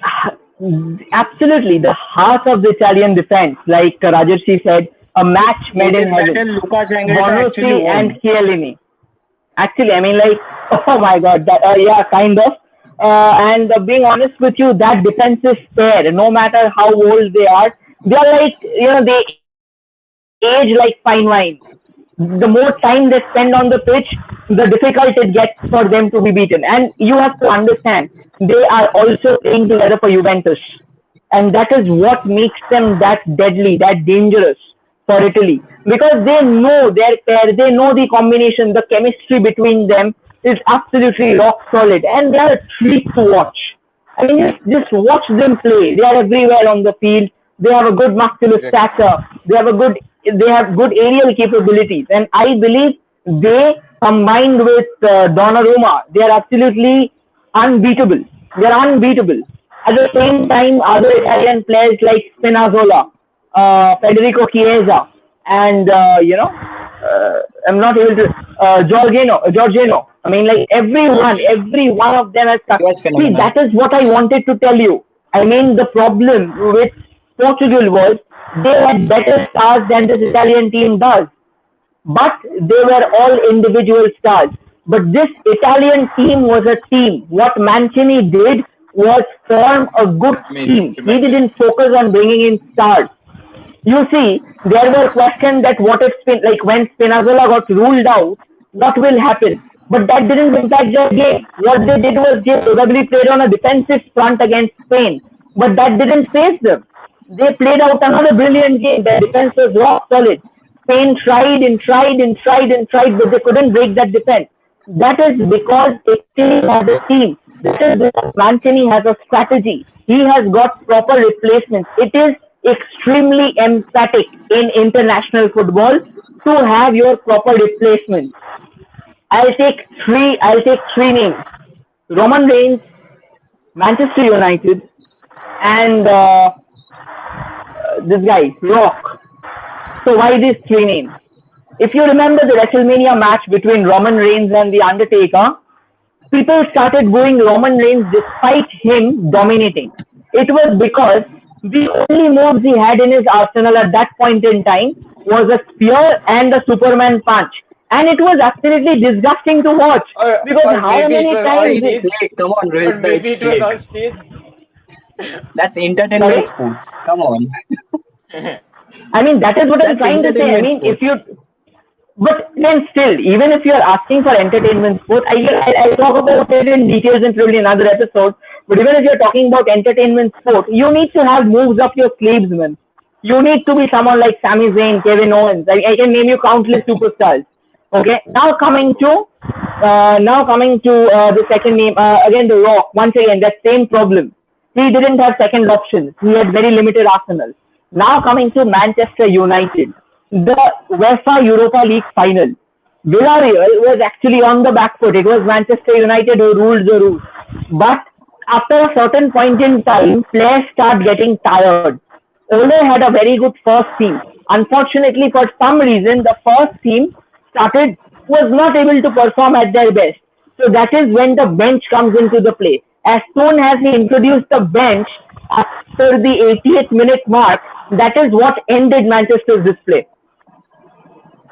Absolutely, the heart of the Italian defense, like Rajarshi said, a match made in heaven. Bonucci and Chiellini. Actually, I mean, oh my God, yeah, kind of. And being honest with you, that defensive pair, no matter how old they are they age like fine wine. The more time they spend on the pitch, the difficult it gets for them to be beaten. And you have to understand, they are also playing together for Juventus. And that is what makes them that deadly, that dangerous for Italy. Because they know their pair, they know the combination, the chemistry between them is absolutely rock solid. And they are a treat to watch. I mean, just watch them play. They are everywhere on the field. They have a good muscular stature. They have good aerial capabilities. And I believe they, combined with Donnarumma, they are absolutely unbeatable. They are unbeatable. At the same time, other Italian players like Spinazzola, Federico Chiesa, and I'm not able to Giorgino. I mean, every one of them has come. See, that is what I wanted to tell you. I mean, the problem with Portugal was they had better stars than this Italian team does, but they were all individual stars. But this Italian team was a team. What Mancini did was form a good team. He didn't focus on bringing in stars. You see, there were questions that what if like when Spinazzola got ruled out, what will happen? But that didn't impact their game. What they did was they probably played on a defensive front against Spain, but that didn't phase them. They played out another brilliant game. Their defense was rock solid. Spain tried and tried and tried and tried, but they couldn't break that defense. That is because Italy has a team. That is because Mancini has a strategy. He has got proper replacements. It is extremely emphatic in international football to have your proper replacements. I'll take three names: Roman Reigns, Manchester United, and this guy Rock. So why these three names? If you remember the WrestleMania match between Roman Reigns and The Undertaker, people started booing Roman Reigns despite him dominating. It was because the only moves he had in his arsenal at that point in time was a spear and a Superman punch. And it was absolutely disgusting to watch. Because how many times... Come on, Rohit. Maybe it was on stage. That's entertainment sports. Come on. I mean, that is what I'm That's trying to say. I mean, if you... But then still, even if you're asking for entertainment sport, I'll talk about it in details in probably another episode. But even if you're talking about entertainment sport, you need to have moves up your sleeves, man. You need to be someone like Sami Zayn, Kevin Owens. I can name you countless superstars. Okay. Now coming to the second name, again The Rock. Once again, that same problem. He didn't have second options. He had very limited arsenal. Now coming to Manchester United, the UEFA Europa League final. Villarreal was actually on the back foot. It was Manchester United who ruled the roost. But after a certain point in time, players start getting tired. Ole had a very good first team. Unfortunately, for some reason, the first team was not able to perform at their best. So that is when the bench comes into the play. As soon as he introduced the bench after the 80th minute mark, that is what ended Manchester's display.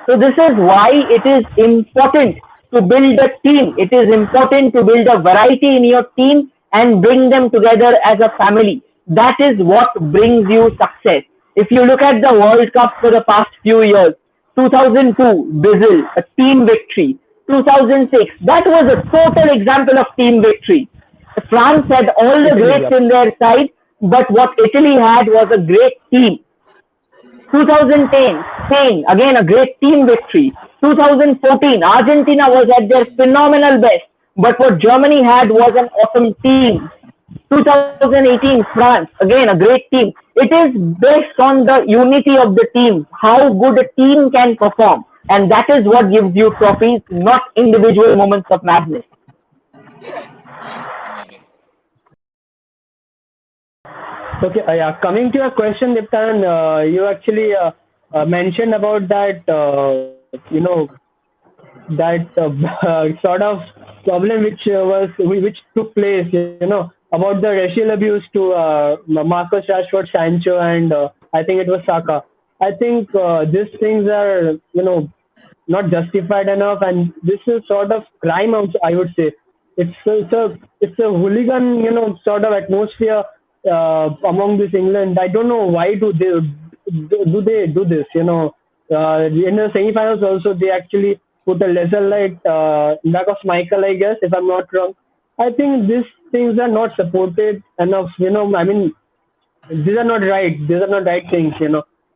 So this is why it is important to build a team. It is important to build a variety in your team and bring them together as a family. That is what brings you success. If you look at the World Cup for the past few years, 2002, Brazil, a team victory. 2006, that was a total example of team victory. France had all the greats in their side, but what Italy had was a great team. 2010, Spain, again a great team victory. 2014, Argentina was at their phenomenal best, but what Germany had was an awesome team. 2018, France, again a great team. It is based on the unity of the team, how good a team can perform. And that is what gives you trophies, not individual moments of madness. Okay, yeah. Coming to your question, Diptan, you actually mentioned about that, that sort of problem which took place, about the racial abuse to Marcus Rashford, Sancho, and I think it was Saka. I think these things are, not justified enough, and this is sort of crime. I would say it's a hooligan, sort of atmosphere among this England. I don't know why do they do this. In the semi-finals also they actually put a lesser light in back of Michael, I guess, if I'm not wrong. I think these things are not supported enough. I mean, these are not right. These are not right things.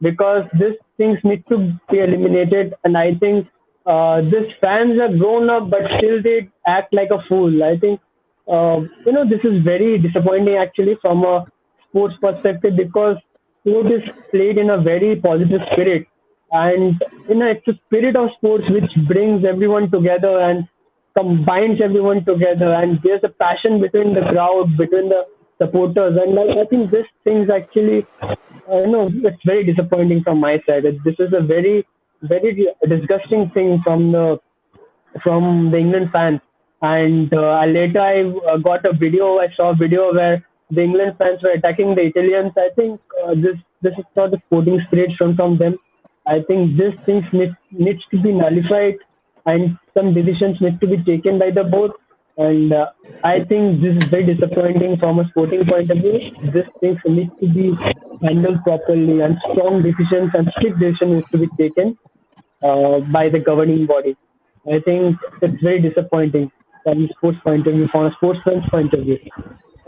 Because these things need to be eliminated, and I think these fans are grown up, but still they act like a fool. I think this is very disappointing actually from a sports perspective, because sport is played in a very positive spirit, and it's a spirit of sports which brings everyone together and combines everyone together, and there's a passion between the crowd, between the supporters, and I think these things actually, it's very disappointing from my side. This is a very, very disgusting thing from the England fans. And later I got a video. I saw a video where the England fans were attacking the Italians. I think this is not the sporting spirit shown from them. I think these things needs to be nullified, and some decisions need to be taken by the board. And I think this is very disappointing from a sporting point of view. This things need to be handled properly, and strong decisions and strict decisions need to be taken by the governing body. I think it's very disappointing from a sports point of view, from a sportsman's point of view.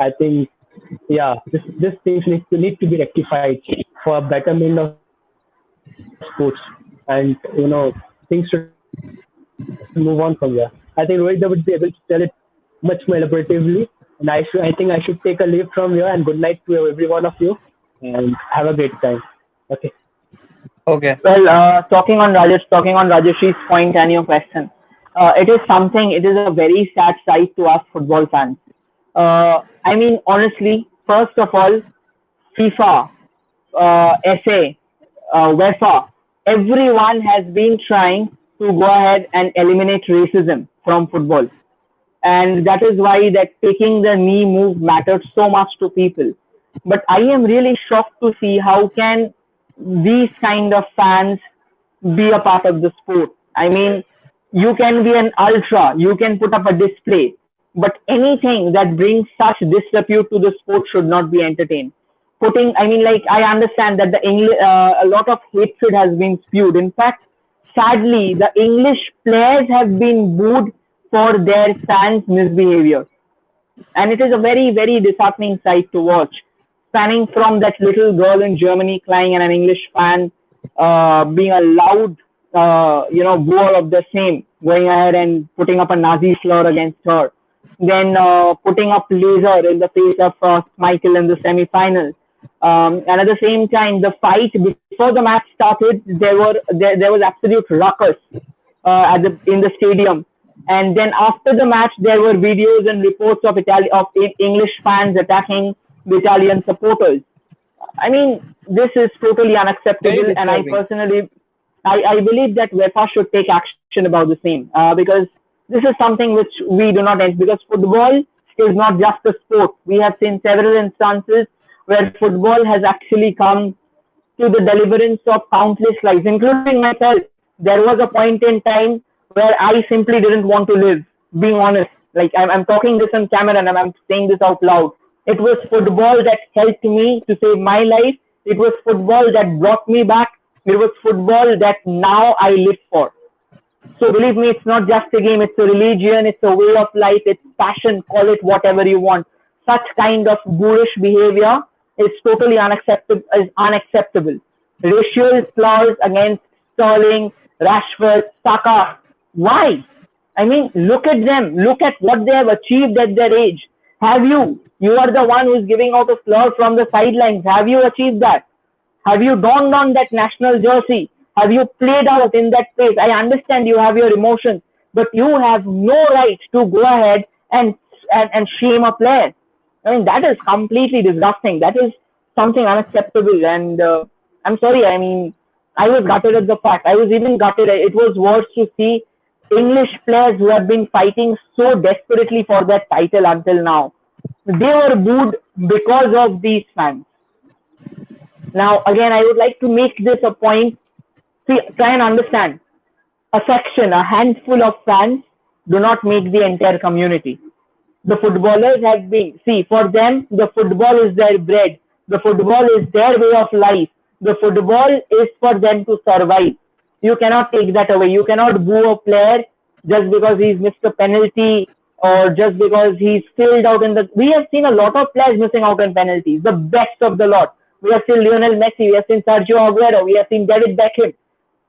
I think, yeah, this things need to be rectified for a betterment of sports, and things should move on from there. I think Rohit would be able to tell it much more elaboratively, and I think I should take a leave from here. And good night to every one of you, and have a great time. Okay. Okay. Well, talking on Rajesh's point and your question, it is something. It is a very sad sight to us football fans. I mean, honestly, first of all, FIFA, SA, UEFA, everyone has been trying to go ahead and eliminate racism from football, and that is why that taking the knee move mattered so much to people. But I am really shocked to see how can these kind of fans be a part of the sport. I mean, you can be an ultra, you can put up a display, but anything that brings such disrepute to the sport should not be entertained. I mean, like, I understand that a lot of hatred has been spewed. In fact, sadly, the English players have been booed for their fans' misbehavior. And it is a very, very disheartening sight to watch. Spanning from that little girl in Germany crying and an English fan being a loud, booer of the same, going ahead and putting up a Nazi slur against her. Then putting up laser in the face of Michael in the semi-final. And at the same time, the fight before the match started, there was absolute ruckus in the stadium. And then after the match, there were videos and reports of English fans attacking the Italian supporters. I mean, this is totally unacceptable, and I personally, I believe that UEFA should take action about the same, because this is something which we do not end, because football is not just a sport. We have seen several instances where football has actually come to the deliverance of countless lives, including myself. There was a point in time where I simply didn't want to live, being honest. Like, I'm talking this on camera and I'm saying this out loud. It was football that helped me to save my life. It was football that brought me back. It was football that now I live for. So believe me, it's not just a game. It's a religion. It's a way of life. It's passion. Call it whatever you want. Such kind of boorish behavior is totally unacceptable. Racial slurs against Sterling, Rashford, Saka. Why? I mean, look at them. Look at what they have achieved at their age. Have you? You are the one who's giving out a slur from the sidelines. Have you achieved that? Have you donned on that national jersey? Have you played out in that place? I understand you have your emotions, but you have no right to go ahead and shame a player. I mean, that is completely disgusting. That is something unacceptable. And I'm sorry. I mean, I was gutted at the fact. I was even gutted. It was worse to see English players who have been fighting so desperately for that title until now. They were booed because of these fans. Now, again, I would like to make this a point. See, try and understand. A section, a handful of fans do not make the entire community. The footballers have been, see, for them, the football is their bread. The football is their way of life. The football is for them to survive. You cannot take that away. You cannot boo a player just because he's missed a penalty or just because he's filled out in the... We have seen a lot of players missing out on penalties, the best of the lot. We have seen Lionel Messi, we have seen Sergio Aguero, we have seen David Beckham.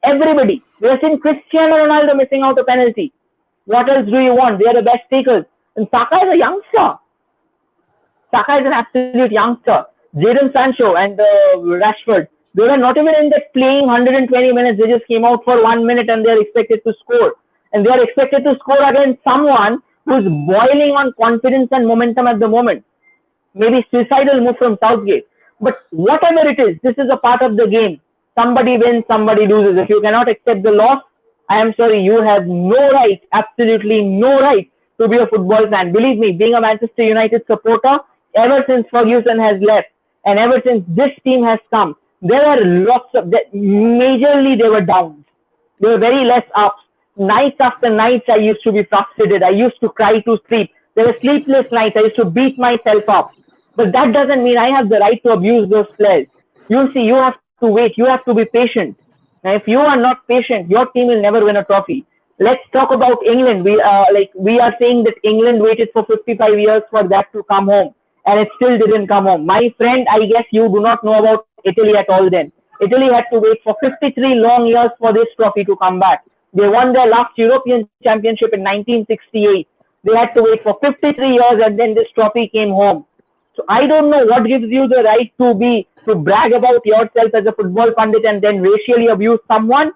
Everybody. We have seen Cristiano Ronaldo missing out a penalty. What else do you want? They are the best takers. And Saka is a youngster. Saka is an absolute youngster. Jadon Sancho and Rashford, they were not even in that playing 120 minutes. They just came out for 1 minute and they are expected to score. And they are expected to score against someone who's boiling on confidence and momentum at the moment. Maybe suicidal move from Southgate. But whatever it is, this is a part of the game. Somebody wins, somebody loses. If you cannot accept the loss, I am sorry, you have no right, absolutely no right to be a football fan. Believe me, being a Manchester United supporter, ever since Ferguson has left and ever since this team has come, there are lots of, majorly there were downs. There were very less ups. nights after nights I used to be frustrated. I used to cry to sleep. There were sleepless nights. I used to beat myself up. But that doesn't mean I have the right to abuse those players. You see, you have to wait. You have to be patient. Now, if you are not patient, your team will never win a trophy. Let's talk about England. We are saying that England waited for 55 years for that to come home, and it still didn't come home. My friend, I guess you do not know about Italy at all. Then Italy had to wait for 53 long years for this trophy to come back. They won their last European Championship in 1968. They had to wait for 53 years, and then this trophy came home. So I don't know what gives you the right to brag about yourself as a football pundit and then racially abuse someone,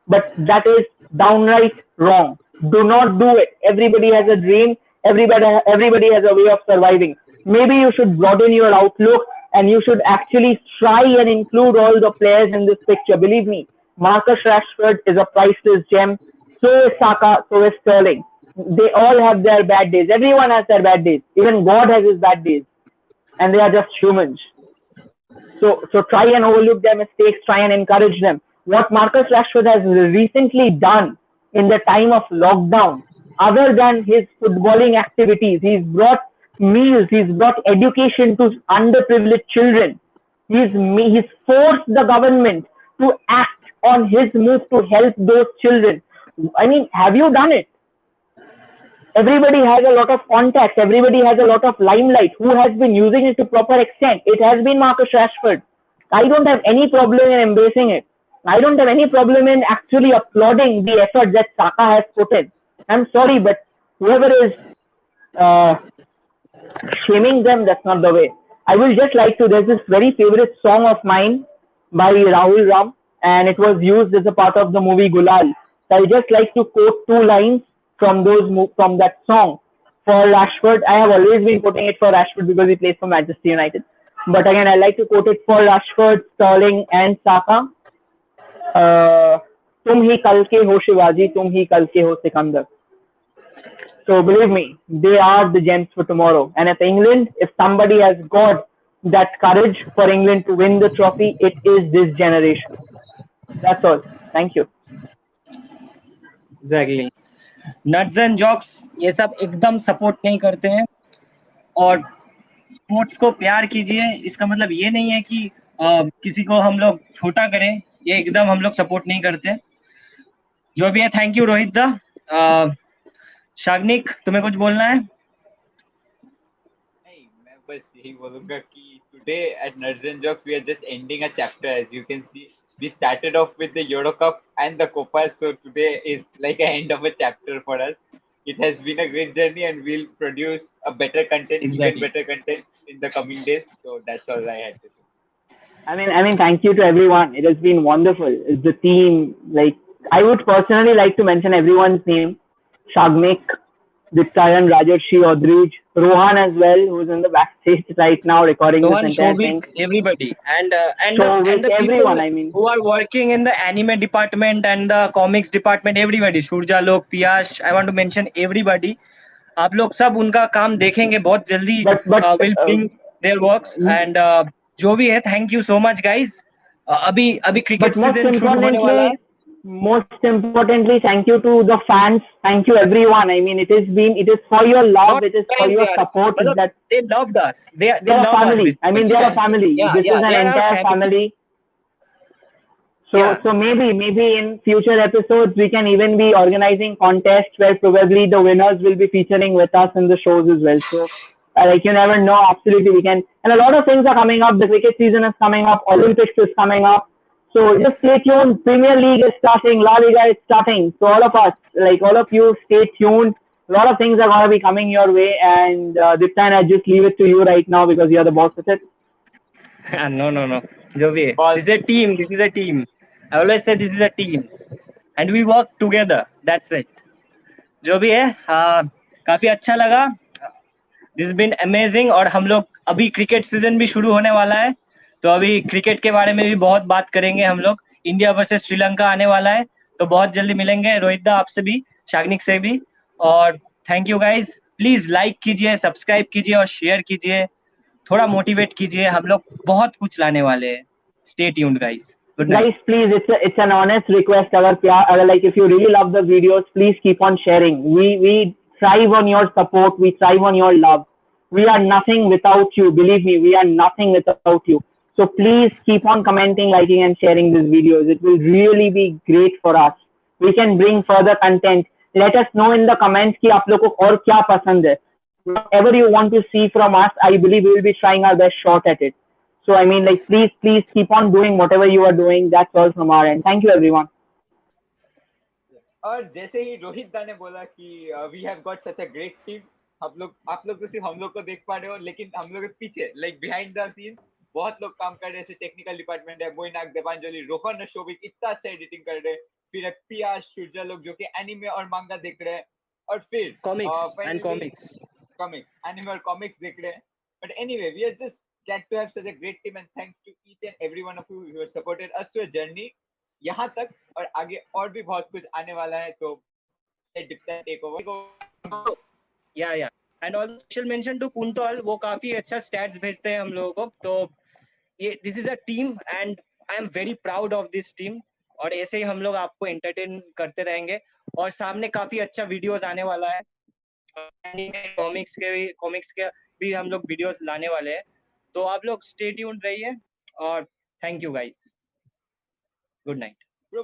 but that is downright wrong. Do not do it. Everybody has a dream. Everybody has a way of surviving. Maybe you should broaden your outlook and you should actually try and include all the players in this picture. Believe me, Marcus Rashford is a priceless gem. So is Saka. So is Sterling. They all have their bad days. Everyone has their bad days. Even God has his bad days. And they are just humans. So try and overlook their mistakes, try and encourage them. What Marcus Rashford has recently done in the time of lockdown, other than his footballing activities, he's brought meals, he's brought education to underprivileged children. He's forced the government to act on his move to help those children. I mean, have you done it? Everybody has a lot of contacts. Everybody has a lot of limelight. Who has been using it to proper extent? It has been Marcus Rashford. I don't have any problem in embracing it. I don't have any problem in actually applauding the effort that Saka has put in. I'm sorry, but whoever is shaming them, that's not the way. I will just like to, there's this very favorite song of mine by Rahul Ram, and it was used as a part of the movie Gulal. So I just like to quote two lines from that song for Rashford. I have always been quoting it for Rashford because he plays for Manchester United. But again, I like to quote it for Rashford, Sterling, and Saka. Tum hi kal ke ho Shivaji, tum hi kal ke ho Sikandar. So believe me, they are the gems for tomorrow. And at England, if somebody has got that courage for England to win the trophy, it is this generation. That's all. Thank you. Exactly. Nuts and jocks ये सब एकदम support नहीं करते हैं और sports को प्यार कीजिए। इसका मतलब ये नहीं है कि किसी को हम लोग छोटा करें, ये एकदम हम लोग सपोर्ट नहीं करते। जो भी है, थैंक यू रोहित दा। शाग्निक, तुम्हें कुछ बोलना है? नहीं, मैं बस यही बोलूंगा कि today at nuts and jocks we are just ending a chapter. As you can see, we started off with the Euro Cup and the Copa, so today is like an end of a chapter for us. It has been a great journey and we'll produce a better content, Exactly. even better content in the coming days. So that's all I had to say. I mean, thank you to everyone. It has been wonderful. It's the team. Like, I would personally like to mention everyone's name: Shagnik, Ditsayan, Rajarshi, Odrij, Rohan as well, who's in the backstage right now recording this entire thing. Everybody, and Showik, the everyone, people I mean. who are working in the anime department and the comics department, everybody, Shurja Lok, Piyash, I want to mention everybody. आप लोग सब उनका काम देखेंगे बहुत जल्दी. Will bring their works and जो भी है, thank you so much guys. अभी cricket season शुरू होने वाला है. Most importantly, thank you to the fans. Thank you everyone. I mean, it is for your love, Not it is for your support. that they loved us. They are a family. I mean, they are a family. This is an entire family. So maybe in future episodes we can even be organizing contests where probably the winners will be featuring with us in the shows as well. So like, you never know. Absolutely, we can. And a lot of things are coming up. The cricket season is coming up. Olympics is coming up. So just stay tuned. Premier League is starting. La Liga is starting. So all of us, like all of you, stay tuned. A lot of things are going to be coming your way. And this time I just leave it to you right now because you're the boss of it. No. जो भी है, this is a team. I always say this is a team. And we work together. That's it. जो भी है, काफी अच्छा लगा. This has been amazing. और हम लोग अभी क्रिकेट सीजन भी शुरू होने वाला है, तो अभी क्रिकेट के बारे में भी बहुत बात करेंगे हम लोग. इंडिया वर्सेस श्रीलंका आने वाला है, तो बहुत जल्दी मिलेंगे रोहित दा आपसे भी, शाग्निक से भी. और thank you guys. Please like कीजिए, सब्सक्राइब कीजिए और शेयर कीजिए. थोड़ा मोटिवेट कीजिए. हम लोग बहुत कुछ लाने वाले हैं. Stay tuned guys. Good night. Guys, please, it's an honest request. Like if you really love the videos, please keep on sharing. We thrive on your support. We thrive on your love. We are nothing without you. Believe me, we are nothing without you. So please keep on commenting, liking, and sharing these videos. It will really be great for us. We can bring further content. Let us know in the comments कि आप लोग को और क्या पसंद है. Whatever you want to see from us, I believe we will be trying our best shot at it. So I mean, like, please keep on doing whatever you are doing. That's all from our end. Thank you, everyone. और जैसे ही रोहित दा ने बोला कि we have got such a great team, आप लोग तो सिर्फ हम लोग को देख पा रहे हो, लेकिन हम लोग के पीछे लाइक बिहाइंड द सीन्स बहुत लोग काम कर रहे हैं. जैसे टेक्निकल डिपार्टमेंट है, मोइनाक, देवांजलि, रोहन, शोभिक इतना अच्छा एडिटिंग कर रहे हैं. फिर पिया, सूर्या लोग जो कि एनिमे और मांगा देख रहे हैं, और फिर कॉमिक्स एनिमे और कॉमिक्स देख रहे हैं. But anyway, we are just glad to have such a great team, and thanks to each and every one of you who have supported us to a journey यहाँ तक, और आगे और भी बहुत कुछ आने वाला है. तो take over. Yeah and also special mention to Kuntal, वो काफी अच्छा स्टैट्स भेजते हैं हम लोगों को. तो ये this is a team and I am very proud of this team. और ऐसे ही हम लोग आपको एंटरटेन करते रहेंगे, और सामने काफी अच्छा वीडियोस आने वाला है. कॉमिक्स के भी हम लोग वीडियोस लाने वाले हैं. तो आप लोग स्टे ट्यून्ड रहिए, और thank you guys. Good night.